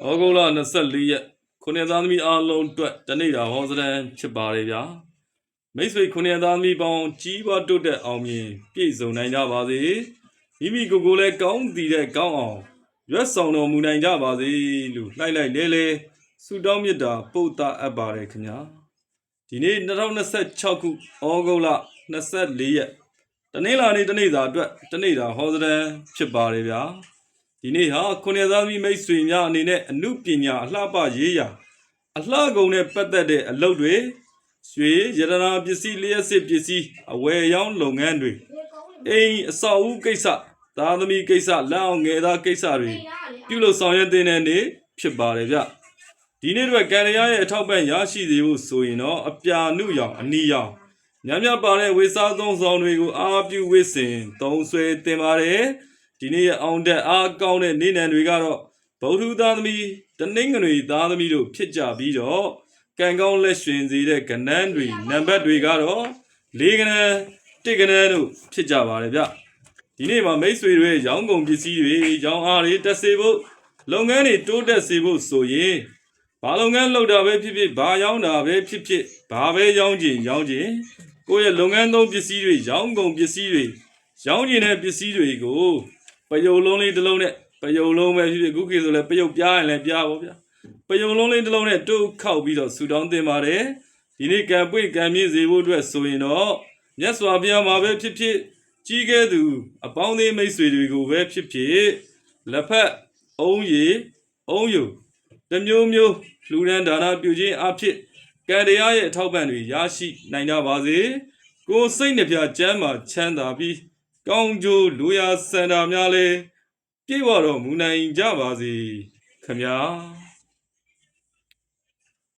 ဩဂုတ်လ24ရက်ခုနှစ်သားသမီးအားလုံးအတွက်တနေ့တာဟောစတန်ဖြစ်ပါတယ်ဗျာမိတ်ဆွေခုနှစ်သားသမီးပေါင်းကြီးပွားတိုးတက်အောင်မြင်ပြည့်စုံနိုင်ကြပါစေမိမိကိုယ်ကိုယ်လည်းကောင်းတည်တဲ့ကောင်းအောင်ရွတ်ဆောင်တော်မူနိုင်ကြပါစေလို့လှိုက်လိုက်လဲဆုတောင်းမြတ်တာပို့တာအပ်ပါတယ်ခင်ဗျာဒီနေ့2026ခုဩဂုတ်လ24ရက်တနေ့လာနေ့တနေ့သာအတွက်တနေ့တာဟောစတန်ဖြစ်ပါတယ်ဗျာဒီနေ့ဟာခုနှစ်သားသမီးမိတ်ဆွေများအနေနဲ့အမှုပညာအလှပရေးရာအလှကုန်နဲ့ပတ်သက်တဲ့အလုပ်တွေရွှေရတနာပစ္စည်းလျှက်စစ်ပစ္စည်းအဝယ်ရောင်းလုပ်ငန်းတွေအိမ်အဆောက်အဦကိစ္စသားသမီးကိစ္စလက်အောင်ငယ်သားကိစ္စတွေပြုလုပ်ဆောင်ရွက်တဲ့နေ့ဖြစ်ပါတယ်ဗျဒီနေ့တော့ကံရရဲ့အထောက်ပံ့ရရှိစေဖို့ဆိုရင်တော့အပြာနုရောင်အနီရောင်ညံ့ညပါတဲ့ဝေစားသုံးဆောင်တွေကိုအားပြုဝစ်စင်သုံးဆွဲတင်ပါတယ်ဒီနေ့အောင်တဲ့အားကောင်းတဲ့နေ့နံတွေကတော့ဗုဒ္ဓသားသမီးတနင်္ဂနွေသားသမီးတို့ဖြစ်ကြပြီးတော့ကံကောင်းလက်ရှင်စေတဲ့ကဏ္ဍတွေနံပါတ်တွေကတော့၄ကဏ္ဍ၁ကဏ္ဍတို့ဖြစ်ကြပါတယ်ဗျဒီနေ့မှာမိတ်ဆွေတွေရောင်းကုန်ပစ္စည်းတွေရောင်းအားတွေတက်စေဖို့လုပ်ငန်းတွေတိုးတက်စေဖို့ဆိုရင်ဘာလုပ်ငန်းလုပ်တာပဲဖြစ်ဖြစ်ဘာရောင်းတာပဲဖြစ်ဖြစ်ဘာပဲရောင်းခြင်းကိုယ့်ရဲ့လုပ်ငန်းသုံးပစ္စည်းတွေရောင်းကုန်ပစ္စည်းတွေရောင်းကျင်တဲ့ပစ္စည်းတွေကိုပယုံလုံးလေးတစ်လုံးနဲ့ပယုံလုံးပဲဖြစ်ဖြစ်ခုခေတ်ဆိုလည်းပယုံပြားရင်လည်းပြားပါဗျာပယုံလုံးလေးတစ်လုံးနဲ့တိုးခောက်ပြီးတော့ဆူတောင်းတင်ပါတယ်ဒီနေ့ကံပွင့်ကံမြင့်စေဖို့အတွက်ဆိုရင်တော့မြတ်စွာဘုရားမှာပဲဖြစ်ဖြစ်ကြီးခဲ့သူအပေါင်းသေးမိတ်ဆွေတွေကိုပဲဖြစ်ဖြစ်လက်ဖက်အုံးရည်အုံးယုံတမျိုးမျိုးလှူဒန်းဒါနပြုခြင်းအဖြစ်ကံတရားရဲ့အထောက်ပံ့တွေရရှိနိုင်ကြပါစေကိုယ်စိတ်နှပြချမ်းသာချမ်းသာပြီးကောင်းကျိုးလူရာစန္ဒာများလဲပြေဝတော်မူနိုင်ကြပါစေခမညာ